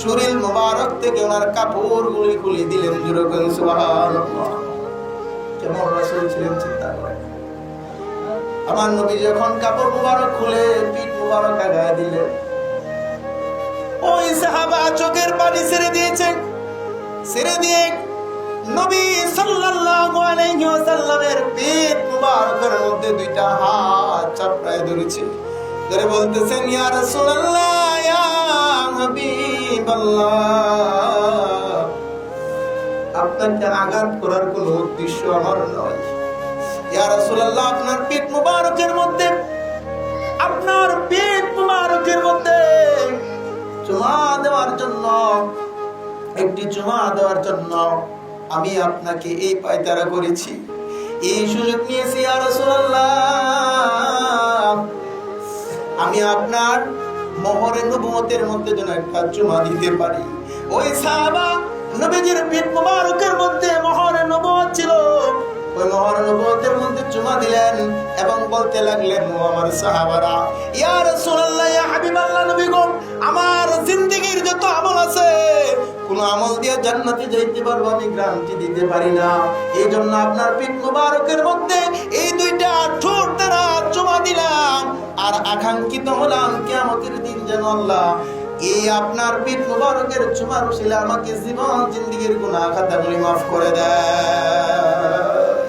শরীর মোবারক থেকে ওনার কাপড়গুলি খুলে দিলেন। যেরকম সুবহানাল্লাহ, কেমন রাসূল ছিলেন চিন্তা করেন। আমার নবী যখন কাপড় মোবারক খুলে পিঠ মোবারক গায়ে দিলেন, ওই সাহাবা চোখের পানি ছেড়ে দিয়েছেন। ছেড়ে দিয়ে নবী সাল্লাল্লাহু আলাইহি ওয়াসাল্লামের পিঠ মুবারকের মধ্যে দুইটা হাত চাপড়ায় ধরেছে, ধরে বলতেছেন, ইয়া রাসূলুল্লাহ, ইয়া হাবিবাল্লাহ, আপনাকে আঘাত করার কোনো উদ্দেশ্য আমার নয়। ইয়া রাসূলুল্লাহ, আপনার পিঠ মুবারকের মধ্যে, আপনার পিঠ মুবারকের মধ্যে চুমা দেওয়ার জন্য, একটি চুমা দেওয়ার জন্য আমি আপনাকে এই পায়তারা করেছি, এই সুযোগ নিয়েছি। ইয়া রাসূলুল্লাহ, আমি আপনার মোহরে নবুয়তের মধ্যে যেন একটা চুমা দিতে পারি। ওই সাহাবা নবীজির পিঠ মুবারকের মধ্যে মোহরে নবুয়ত ছিল, ওই মোহরে নবুয়তের মধ্যে চুমা দিলেন এবং বলতে লাগলেন, ও আমার সাহাবারা, ইয়া রাসূলুল্লাহ, ইয়া হাবিবাল্লাহ, নবী গো, আমার জিন্দেগীর যত আমল আছে, কোন আমল দিয়ে জান্নাতে যাইতে পারবো আমি গ্যারান্টি দিতে পারি না। এই জন্য আপনার পিঠ মুবারকের মধ্যে এই দুইটা ঠোঁট দ্বারা চুমা দিলাম, আর আকাঙ্ক্ষিত হলাম কিয়ামতের দিন যেন আল্লাহ এই আপনার পিঠ মুবারকের চুমার উসিলা আমাকে জীবন জিন্দেগীর গুনাহ খাতাগুলি মাফ করে দেয়।